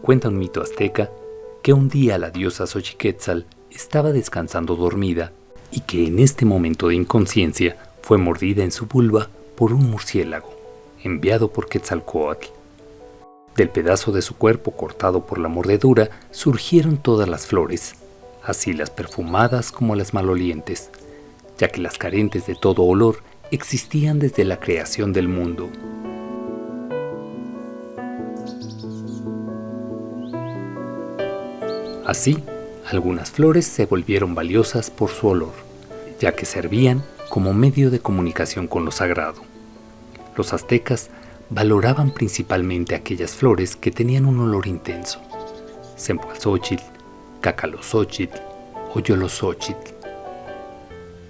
Cuenta un mito azteca que un día la diosa Xochiquétzal estaba descansando dormida y que en este momento de inconsciencia fue mordida en su vulva por un murciélago, enviado por Quetzalcóatl. Del pedazo de su cuerpo cortado por la mordedura surgieron todas las flores, así las perfumadas como las malolientes, ya que las carentes de todo olor existían desde la creación del mundo. Así, algunas flores se volvieron valiosas por su olor, ya que servían como medio de comunicación con lo sagrado. Los aztecas valoraban principalmente aquellas flores que tenían un olor intenso: Cempasúchil, Cacalozóchitl o Yolosóchitl.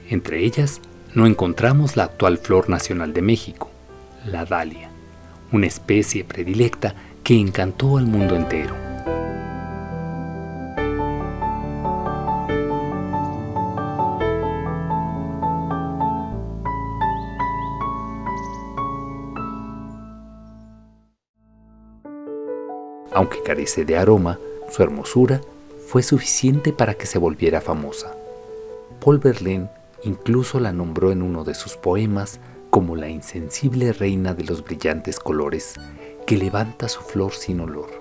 Entre ellas no encontramos la actual flor nacional de México, la dalia, una especie predilecta que encantó al mundo entero. Aunque carece de aroma, su hermosura fue suficiente para que se volviera famosa. Paul Verlaine incluso la nombró en uno de sus poemas como la insensible reina de los brillantes colores que levanta su flor sin olor.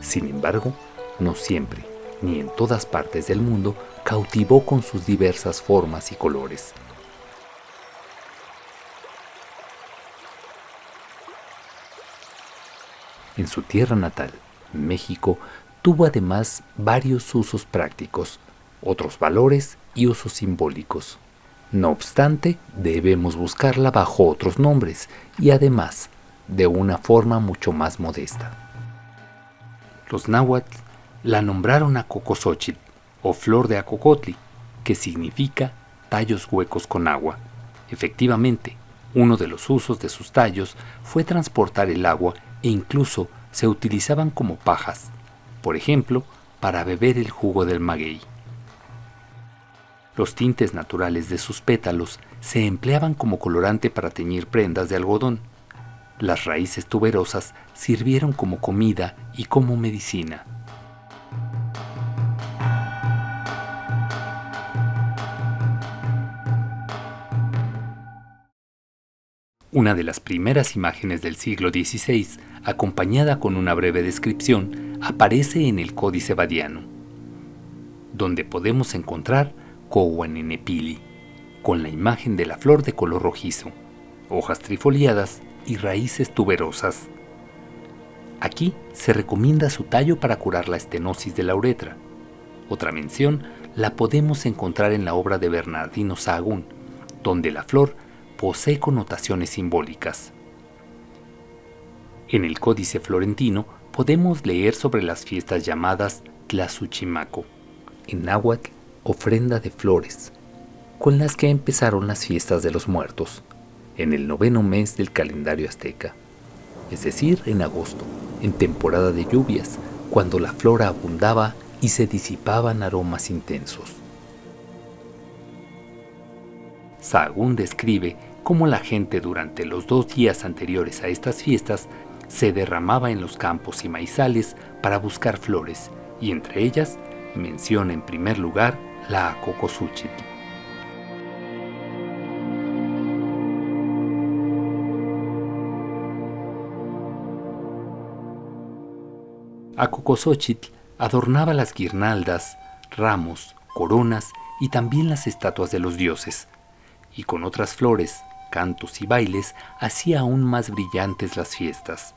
Sin embargo, no siempre, ni en todas partes del mundo, cautivó con sus diversas formas y colores. En su tierra natal, México, tuvo además varios usos prácticos, otros valores y usos simbólicos. No obstante, debemos buscarla bajo otros nombres y además de una forma mucho más modesta. Los náhuatl la nombraron Acocosóchitl o flor de Acocotli, que significa tallos huecos con agua. Efectivamente, uno de los usos de sus tallos fue transportar el agua e incluso se utilizaban como pajas, por ejemplo, para beber el jugo del maguey. Los tintes naturales de sus pétalos se empleaban como colorante para teñir prendas de algodón. Las raíces tuberosas sirvieron como comida y como medicina. Una de las primeras imágenes del siglo XVI, acompañada con una breve descripción, aparece en el Códice Badiano, donde podemos encontrar Cohuaninepili, con la imagen de la flor de color rojizo, hojas trifoliadas y raíces tuberosas. Aquí se recomienda su tallo para curar la estenosis de la uretra. Otra mención la podemos encontrar en la obra de Bernardino Sahagún, donde la flor posee connotaciones simbólicas. En el Códice Florentino podemos leer sobre las fiestas llamadas Tlasuchimaco, en náhuatl ofrenda de flores, con las que empezaron las fiestas de los muertos, en el 9º mes del calendario azteca, es decir, en agosto, en temporada de lluvias, cuando la flora abundaba y se disipaban aromas intensos. Sahagún describe cómo la gente durante los 2 días anteriores a estas fiestas se derramaba en los campos y maizales para buscar flores, y entre ellas menciona en primer lugar la Acocosúchitl. Acocosóchitl adornaba las guirnaldas, ramos, coronas y también las estatuas de los dioses, y con otras flores, cantos y bailes hacía aún más brillantes las fiestas.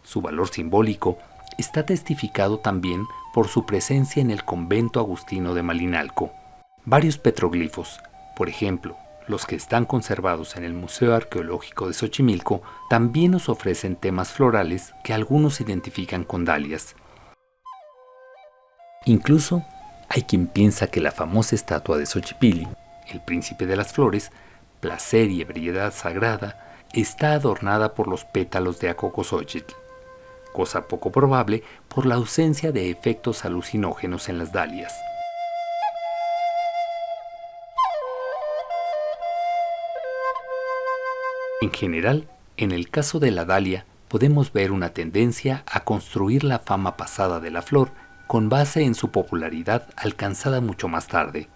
Su valor simbólico está testificado también por su presencia en el convento agustino de Malinalco. Varios petroglifos, por ejemplo, los que están conservados en el Museo Arqueológico de Xochimilco, también nos ofrecen temas florales que algunos identifican con dalias. Incluso hay quien piensa que la famosa estatua de Xochipilli, el príncipe de las flores, placer y ebriedad sagrada, está adornada por los pétalos de Acocosóchitl, cosa poco probable por la ausencia de efectos alucinógenos en las dalias. En general, en el caso de la dalia, podemos ver una tendencia a construir la fama pasada de la flor con base en su popularidad alcanzada mucho más tarde.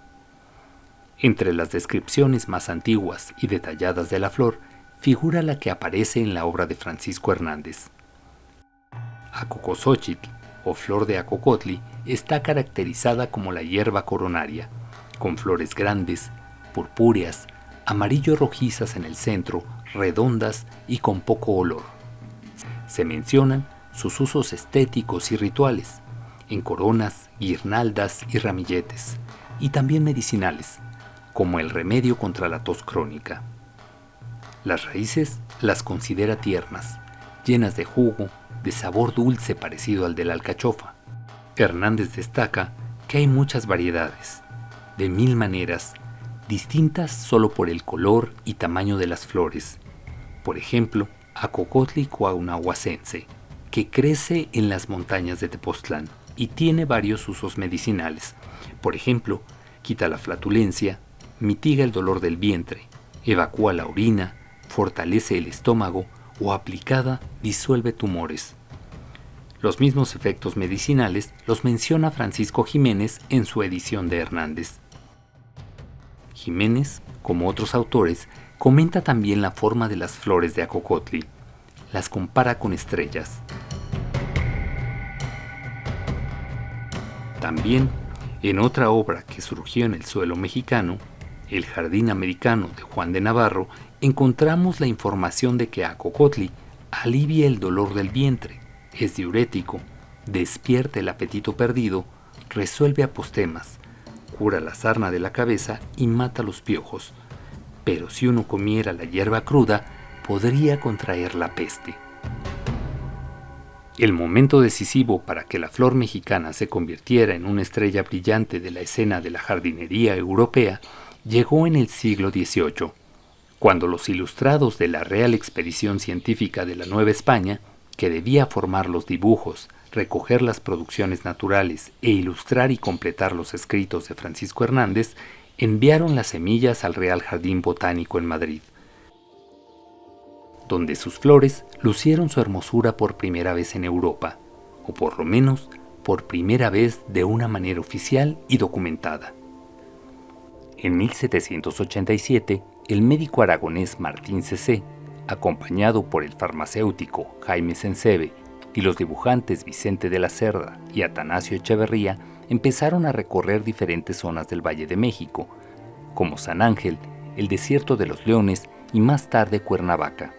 Entre las descripciones más antiguas y detalladas de la flor figura la que aparece en la obra de Francisco Hernández. Acocosóchitl, o flor de acocotli, está caracterizada como la hierba coronaria, con flores grandes, purpúreas, amarillo-rojizas en el centro, redondas y con poco olor. Se mencionan sus usos estéticos y rituales, en coronas, guirnaldas y ramilletes, y también medicinales, como el remedio contra la tos crónica. Las raíces las considera tiernas, llenas de jugo, de sabor dulce parecido al de la alcachofa. Hernández destaca que hay muchas variedades, de 1000 maneras, distintas solo por el color y tamaño de las flores. Por ejemplo, Acocotli cuauhnahuacense, que crece en las montañas de Tepoztlán y tiene varios usos medicinales. Por ejemplo, quita la flatulencia, mitiga el dolor del vientre, evacúa la orina, fortalece el estómago o aplicada disuelve tumores. Los mismos efectos medicinales los menciona Francisco Jiménez en su edición de Hernández. Jiménez, como otros autores, comenta también la forma de las flores de Acocotli. Las compara con estrellas. También, en otra obra que surgió en el suelo mexicano, El Jardín Americano de Juan de Navarro, encontramos la información de que Acocotli alivia el dolor del vientre, es diurético, despierta el apetito perdido, resuelve apostemas, cura la sarna de la cabeza y mata los piojos. Pero si uno comiera la hierba cruda, podría contraer la peste. El momento decisivo para que la flor mexicana se convirtiera en una estrella brillante de la escena de la jardinería europea llegó en el siglo XVIII, cuando los ilustrados de la Real Expedición Científica de la Nueva España, que debía formar los dibujos, recoger las producciones naturales e ilustrar y completar los escritos de Francisco Hernández, enviaron las semillas al Real Jardín Botánico en Madrid, donde sus flores lucieron su hermosura por primera vez en Europa, o por lo menos por primera vez de una manera oficial y documentada. En 1787, el médico aragonés Martín Cecé, acompañado por el farmacéutico Jaime Sencebe y los dibujantes Vicente de la Cerda y Atanasio Echeverría, empezaron a recorrer diferentes zonas del Valle de México, como San Ángel, el Desierto de los Leones y más tarde Cuernavaca.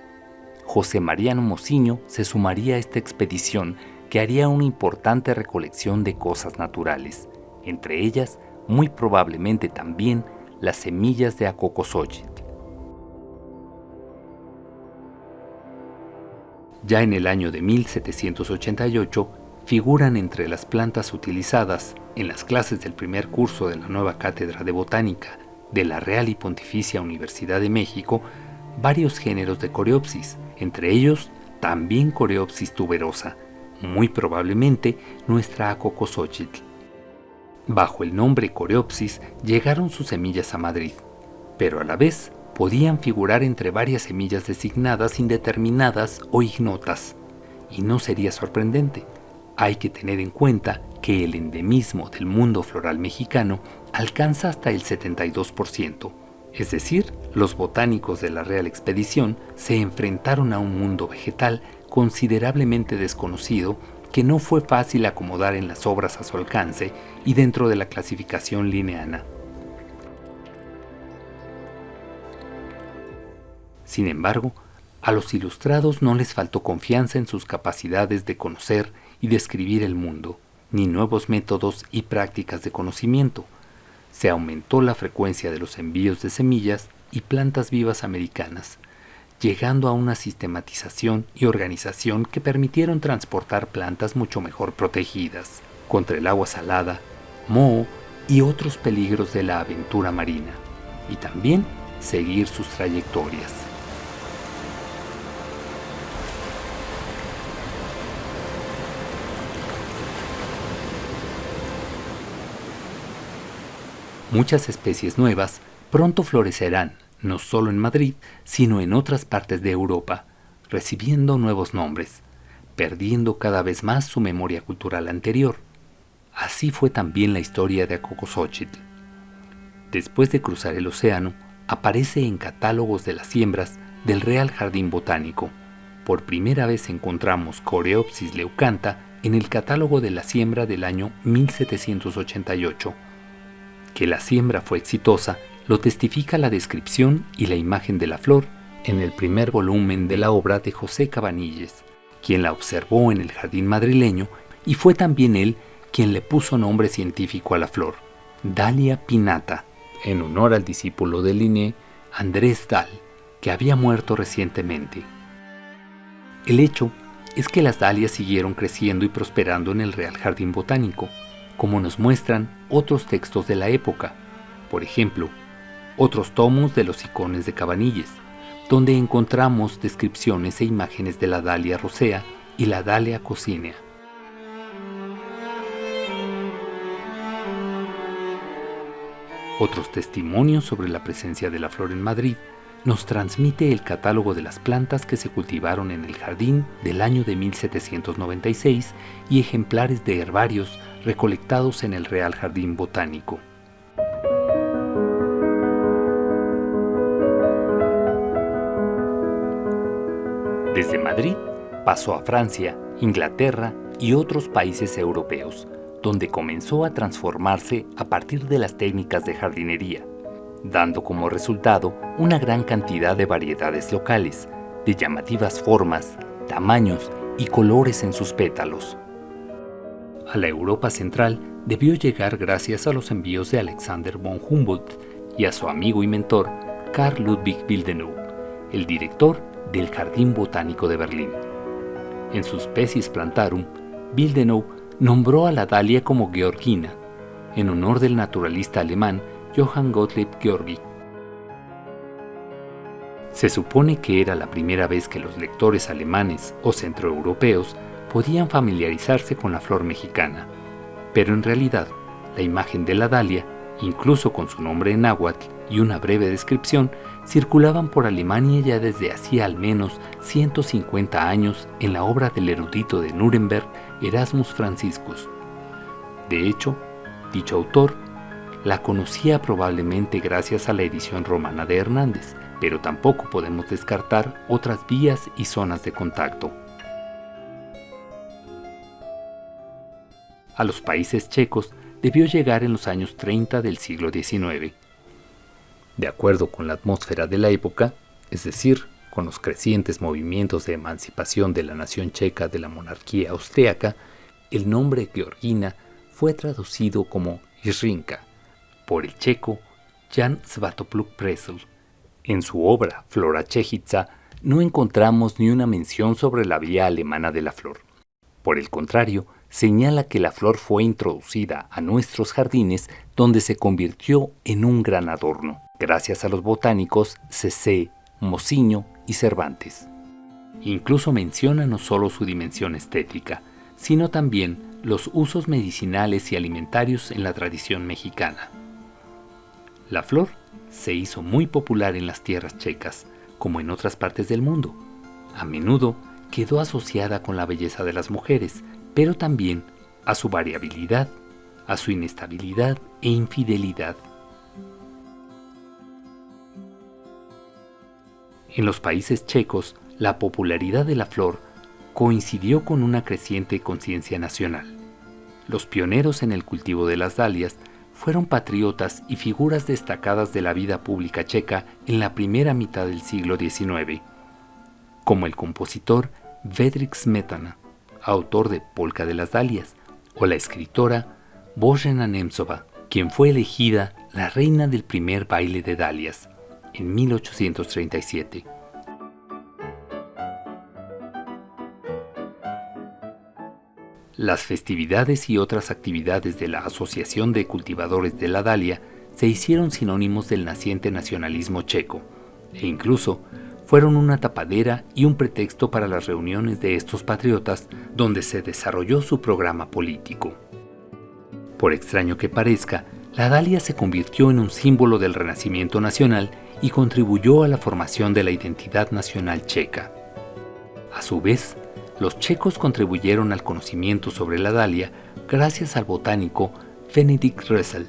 José Mariano Mociño se sumaría a esta expedición que haría una importante recolección de cosas naturales, entre ellas, muy probablemente también, las semillas de Acocosóchitl. Ya en el año de 1788, figuran entre las plantas utilizadas en las clases del primer curso de la nueva Cátedra de Botánica de la Real y Pontificia Universidad de México varios géneros de Coreopsis, entre ellos también Coreopsis tuberosa, muy probablemente nuestra Acocosóchitl. Bajo el nombre Coreopsis llegaron sus semillas a Madrid, pero a la vez podían figurar entre varias semillas designadas indeterminadas o ignotas. Y no sería sorprendente. Hay que tener en cuenta que el endemismo del mundo floral mexicano alcanza hasta el 72%. Es decir, los botánicos de la Real Expedición se enfrentaron a un mundo vegetal considerablemente desconocido que no fue fácil acomodar en las obras a su alcance y dentro de la clasificación linneana. Sin embargo, a los ilustrados no les faltó confianza en sus capacidades de conocer y describir el mundo, ni nuevos métodos y prácticas de conocimiento. Se aumentó la frecuencia de los envíos de semillas y plantas vivas americanas, llegando a una sistematización y organización que permitieron transportar plantas mucho mejor protegidas contra el agua salada, moho y otros peligros de la aventura marina, y también seguir sus trayectorias. Muchas especies nuevas pronto florecerán, no solo en Madrid, sino en otras partes de Europa, recibiendo nuevos nombres, perdiendo cada vez más su memoria cultural anterior. Así fue también la historia de Acocosóchitl. Después de cruzar el océano, aparece en catálogos de las siembras del Real Jardín Botánico. Por primera vez encontramos Coreopsis leucantha en el catálogo de la siembra del año 1788. Que la siembra fue exitosa lo testifica la descripción y la imagen de la flor en el primer volumen de la obra de José Cabanilles, quien la observó en el jardín madrileño, y fue también él quien le puso nombre científico a la flor, Dalia pinnata, en honor al discípulo de Linné, Andrés Dahl, que había muerto recientemente. El hecho es que las dalias siguieron creciendo y prosperando en el Real Jardín Botánico, como nos muestran otros textos de la época, por ejemplo, otros tomos de los icones de Cabanilles, donde encontramos descripciones e imágenes de la Dalia rosea y la Dalia coccinea. Otros testimonios sobre la presencia de la flor en Madrid nos transmite el catálogo de las plantas que se cultivaron en el jardín del año de 1796 y ejemplares de herbarios recolectados en el Real Jardín Botánico. Desde Madrid pasó a Francia, Inglaterra y otros países europeos, donde comenzó a transformarse a partir de las técnicas de jardinería, dando como resultado una gran cantidad de variedades locales, de llamativas formas, tamaños y colores en sus pétalos. A la Europa central debió llegar gracias a los envíos de Alexander von Humboldt y a su amigo y mentor Carl Ludwig Willdenow, el director del Jardín Botánico de Berlín. En sus Species Plantarum, Willdenow nombró a la dalia como Georgina, en honor del naturalista alemán Johann Gottlieb Georgi. Se supone que era la primera vez que los lectores alemanes o centroeuropeos podían familiarizarse con la flor mexicana, pero en realidad la imagen de la dalia, incluso con su nombre en náhuatl y una breve descripción, circulaban por Alemania ya desde hacía al menos 150 años en la obra del erudito de Nuremberg Erasmus Franciscus. De hecho, dicho autor la conocía probablemente gracias a la edición romana de Hernández, pero tampoco podemos descartar otras vías y zonas de contacto. A los países checos debió llegar en los años 30 del siglo XIX. De acuerdo con la atmósfera de la época, es decir, con los crecientes movimientos de emancipación de la nación checa de la monarquía austriaca, el nombre Georgina fue traducido como Irinka por el checo Jan Svatopluk Presl. En su obra Flora Czechica no encontramos ni una mención sobre la vía alemana de la flor. Por el contrario, señala que la flor fue introducida a nuestros jardines donde se convirtió en un gran adorno, gracias a los botánicos Cecé, Mociño y Cervantes. Incluso menciona no solo su dimensión estética, sino también los usos medicinales y alimentarios en la tradición mexicana. La flor se hizo muy popular en las tierras checas, como en otras partes del mundo. A menudo quedó asociada con la belleza de las mujeres, pero también a su variabilidad, a su inestabilidad e infidelidad. En los países checos, la popularidad de la flor coincidió con una creciente conciencia nacional. Los pioneros en el cultivo de las dalias fueron patriotas y figuras destacadas de la vida pública checa en la primera mitad del siglo XIX, como el compositor Bedřich Smetana, autor de Polka de las Dalias, o la escritora Božena Němcová, quien fue elegida la reina del primer baile de dalias en 1837. Las festividades y otras actividades de la Asociación de Cultivadores de la Dalia se hicieron sinónimos del naciente nacionalismo checo, e incluso fueron una tapadera y un pretexto para las reuniones de estos patriotas donde se desarrolló su programa político. Por extraño que parezca, la dalia se convirtió en un símbolo del renacimiento nacional y contribuyó a la formación de la identidad nacional checa. A su vez, los checos contribuyeron al conocimiento sobre la dalia gracias al botánico Benedict Russell,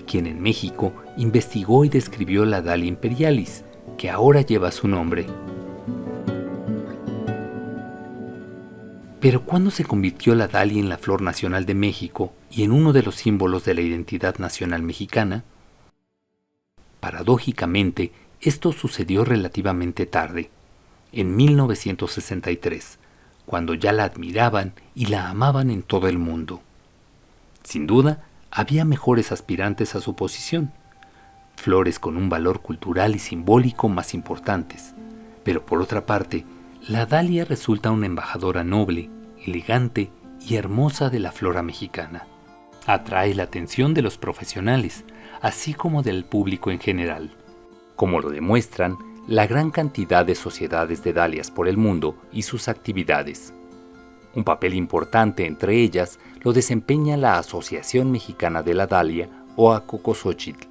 quien en México investigó y describió la Dalia imperialis, que ahora lleva su nombre. Pero ¿cuándo se convirtió la dalia en la flor nacional de México y en uno de los símbolos de la identidad nacional mexicana? Paradójicamente, esto sucedió relativamente tarde, en 1963, cuando ya la admiraban y la amaban en todo el mundo. Sin duda, había mejores aspirantes a su posición, flores con un valor cultural y simbólico más importantes, pero por otra parte, la dalia resulta una embajadora noble, elegante y hermosa de la flora mexicana. Atrae la atención de los profesionales, así como del público en general, como lo demuestran la gran cantidad de sociedades de dalias por el mundo y sus actividades. Un papel importante entre ellas lo desempeña la Asociación Mexicana de la Dalia o Acocosóchitl,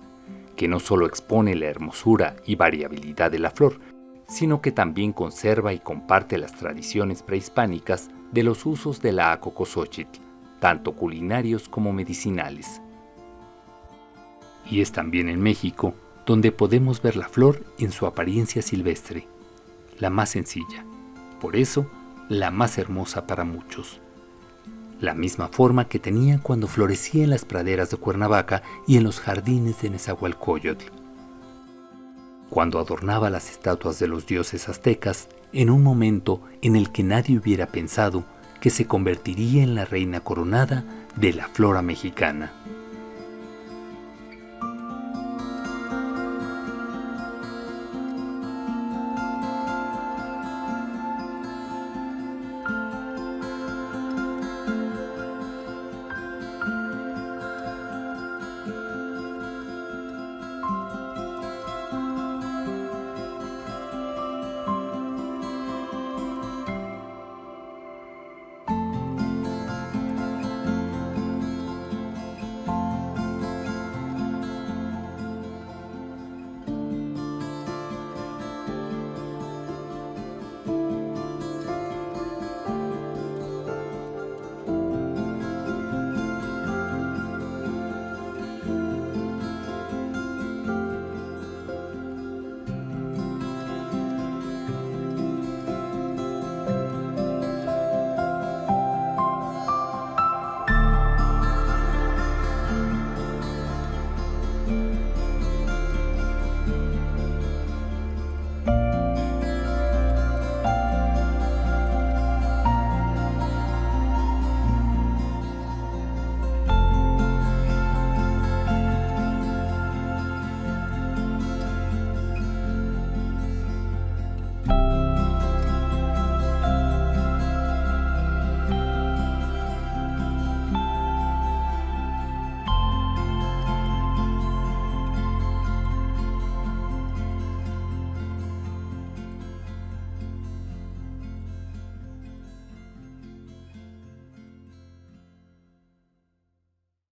que no solo expone la hermosura y variabilidad de la flor, sino que también conserva y comparte las tradiciones prehispánicas de los usos de la Acocosóchitl, tanto culinarios como medicinales. Y es también en México donde podemos ver la flor en su apariencia silvestre, la más sencilla, por eso la más hermosa para muchos. La misma forma que tenía cuando florecía en las praderas de Cuernavaca y en los jardines de Nezahualcóyotl, cuando adornaba las estatuas de los dioses aztecas en un momento en el que nadie hubiera pensado que se convertiría en la reina coronada de la flora mexicana.